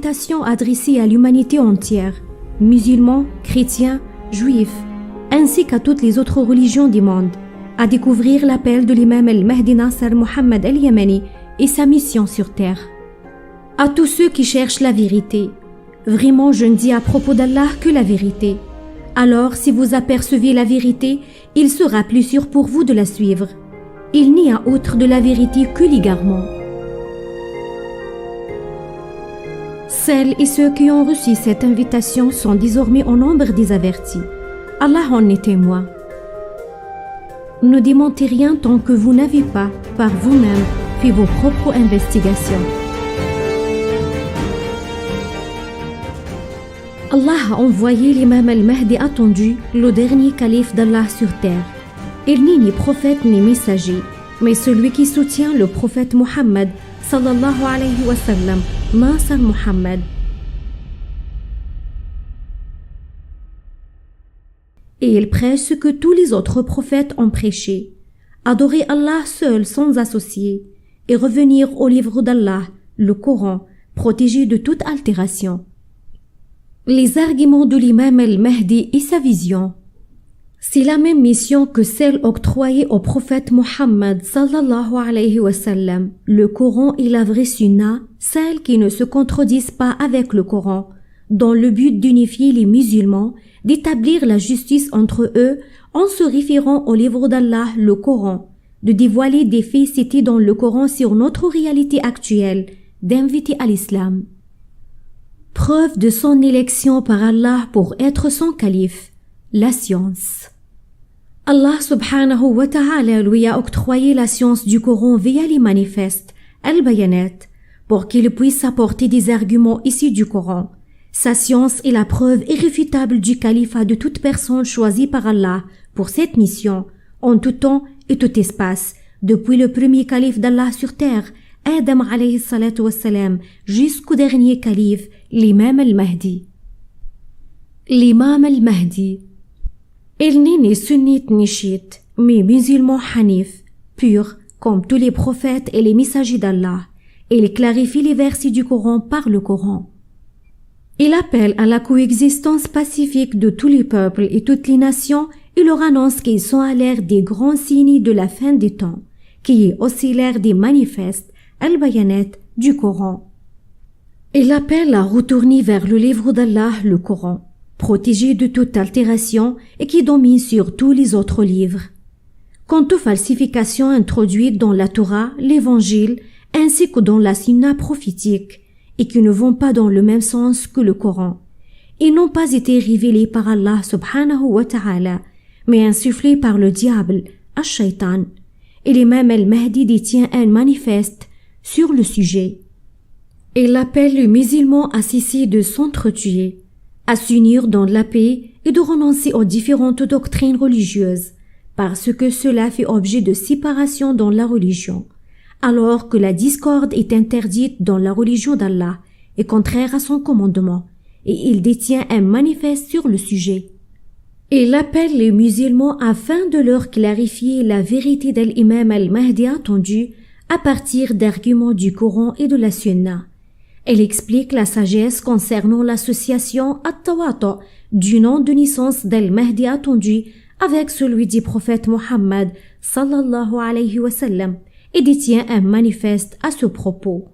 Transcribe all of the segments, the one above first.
invitation adressée à l'humanité entière, musulmans, chrétiens, juifs, ainsi qu'à toutes les autres religions du monde, à découvrir l'appel de l'imam al-Mahdi Nasser Mohammed al-Yamani et sa mission sur terre. À tous ceux qui cherchent la vérité, vraiment je ne dis à propos d'Allah que la vérité. Alors si vous apercevez la vérité, il sera plus sûr pour vous de la suivre. Il n'y a autre de la vérité que l'égarement. Celles et ceux qui ont reçu cette invitation sont désormais au nombre des avertis. Allah en est témoin. Ne démentez rien tant que vous n'avez pas, par vous-même, fait vos propres investigations. Allah a envoyé l'imam al-Mahdi attendu, le dernier calife d'Allah sur terre. Il n'est ni prophète ni messager, mais celui qui soutient le prophète Mohammed, sallallahu alayhi wa sallam, Nasser Mohammed. Et il prêche ce que tous les autres prophètes ont prêché, adorer Allah seul sans associé, et revenir au livre d'Allah, le Coran, protégé de toute altération. Les arguments de l'imam al-Mahdi et sa vision. C'est la même mission que celle octroyée au prophète Mohammed sallallahu alayhi wa sallam, le Coran et la vraie sunna, celles qui ne se contredisent pas avec le Coran, dans le but d'unifier les musulmans, d'établir la justice entre eux en se référant au livre d'Allah, le Coran, de dévoiler des faits cités dans le Coran sur notre réalité actuelle, d'inviter à l'islam. Preuve de son élection par Allah pour être son calife, la science. Allah subhanahu wa ta'ala lui a octroyé la science du Coran via les manifestes, al-bayanat, pour qu'il puisse apporter des arguments issus du Coran. Sa science est la preuve irréfutable du califat de toute personne choisie par Allah pour cette mission, en tout temps et tout espace, depuis le premier calife d'Allah sur terre, Adam alayhi salatu wassalam, jusqu'au dernier calife, l'imam al-Mahdi. L'imam al-Mahdi. Il n'est ni sunnite ni chiite, mais musulman hanif, pur, comme tous les prophètes et les messagers d'Allah. Il clarifie les versets du Coran par le Coran. Il appelle à la coexistence pacifique de tous les peuples et toutes les nations et leur annonce qu'ils sont à l'ère des grands signes de la fin des temps, qui est aussi l'ère des manifestes, al-bayanat, du Coran. Il appelle à retourner vers le livre d'Allah, le Coran, protégé de toute altération et qui domine sur tous les autres livres. Quant aux falsifications introduites dans la Torah, l'Évangile, ainsi que dans la Sunna prophétique, et qui ne vont pas dans le même sens que le Coran, ils n'ont pas été révélés par Allah subhanahu wa ta'ala, mais insufflés par le diable, ash-shaytan, et l'imam al-Mahdi détient un manifeste sur le sujet. Il appelle les musulmans à cesser de s'entretuer, à s'unir dans la paix et de renoncer aux différentes doctrines religieuses, parce que cela fait objet de séparation dans la religion, alors que la discorde est interdite dans la religion d'Allah et contraire à son commandement, et il détient un manifeste sur le sujet. Il appelle les musulmans afin de leur clarifier la vérité de l'imam al-Mahdi attendu à partir d'arguments du Coran et de la Sunna. Elle explique la sagesse concernant l'association at-Tawatu du nom de naissance d'al-Mahdi attendu avec celui du prophète Mohammed sallallahu alayhi wa sallam et détient un manifeste à ce propos.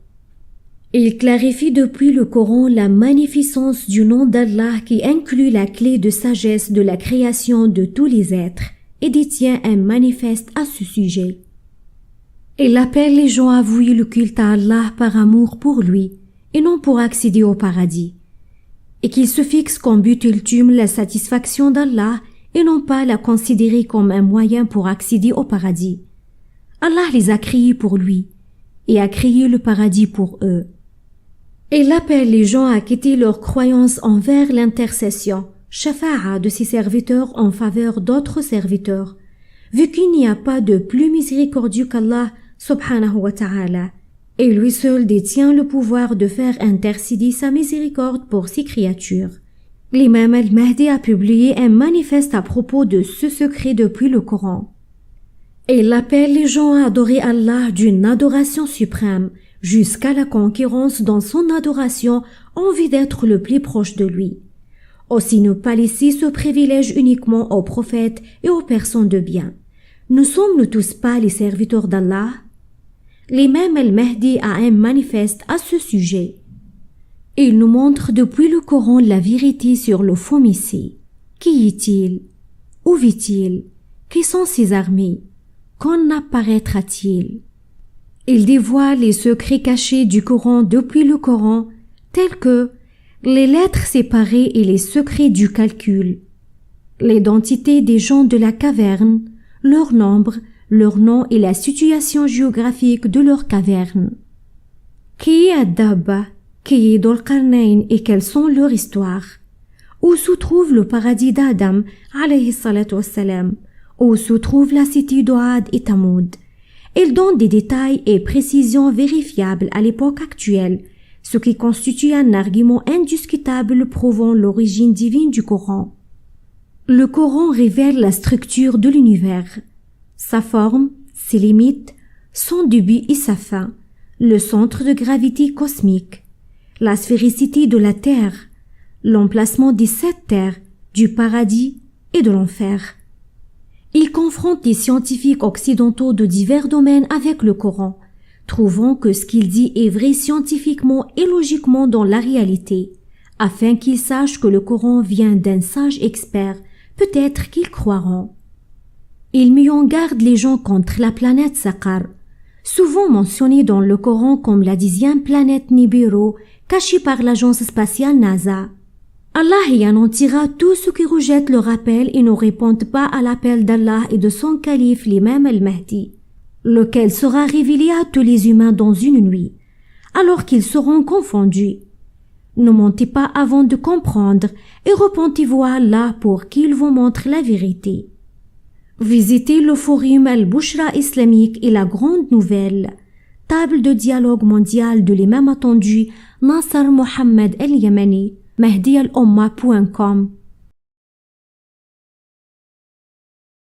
Il clarifie depuis le Coran la magnificence du nom d'Allah qui inclut la clé de sagesse de la création de tous les êtres et détient un manifeste à ce sujet. Il appelle les gens à vouer le culte à Allah par amour pour lui et non pour accéder au paradis, et qu'il se fixe comme but ultime la satisfaction d'Allah et non pas la considérer comme un moyen pour accéder au paradis. Allah les a créés pour lui et a créé le paradis pour eux. Il appelle les gens à quitter leur croyance envers l'intercession, shafa'a de ses serviteurs en faveur d'autres serviteurs, vu qu'il n'y a pas de plus miséricordieux qu'Allah subhanahu wa ta'ala, et lui seul détient le pouvoir de faire intercéder sa miséricorde pour ses créatures. L'imam al-Mahdi a publié un manifeste à propos de ce secret depuis le Coran. Il appelle les gens à adorer Allah d'une adoration suprême, jusqu'à la conquérance dans son adoration envie d'être le plus proche de lui. Aussi ne pas laisser ce privilège uniquement aux prophètes et aux personnes de bien. Ne sommes-nous tous pas les serviteurs d'Allah? L'imam al-Mahdi a un manifeste à ce sujet. Il nous montre depuis le Coran la vérité sur le faux Messie. Qui est-il? Où vit-il? Qui sont ses armées? Quand apparaîtra-t-il? Il dévoile les secrets cachés du Coran depuis le Coran, tels que les lettres séparées et les secrets du calcul, l'identité des gens de la caverne, leur nombre, leur nom et la situation géographique de leur caverne. Qui est Ad-Dabba? Qui est Dhul-Qarnayn et quelles sont leurs histoires? Où se trouve le paradis d'Adam, alayhi salatu wassalam? Où se trouve la cité d'Oad et Tamoud? Il donne des détails et précisions vérifiables à l'époque actuelle, ce qui constitue un argument indiscutable prouvant l'origine divine du Coran. Le Coran révèle la structure de l'univers, sa forme, ses limites, son début et sa fin, le centre de gravité cosmique, la sphéricité de la Terre, l'emplacement des 7 terres, du paradis et de l'enfer. Il confronte les scientifiques occidentaux de divers domaines avec le Coran, trouvant que ce qu'il dit est vrai scientifiquement et logiquement dans la réalité, afin qu'ils sachent que le Coran vient d'un sage expert, peut-être qu'ils croiront. Il met en garde les gens contre la planète Saqar, souvent mentionnée dans le Coran comme la 10e planète Nibiru, cachée par l'agence spatiale NASA. Allah y anéantira tous ceux qui rejettent le rappel et ne répondent pas à l'appel d'Allah et de son calife l'imam al-Mahdi, lequel sera révélé à tous les humains dans une nuit, alors qu'ils seront confondus. Ne mentez pas avant de comprendre et repentez-vous à Allah pour qu'il vous montre la vérité. Visitez le forum Al-Bushra islamique et la grande nouvelle, table de dialogue mondial de l'imam attendu Nasser Mohammed al-Yamani, mahdialumma.com.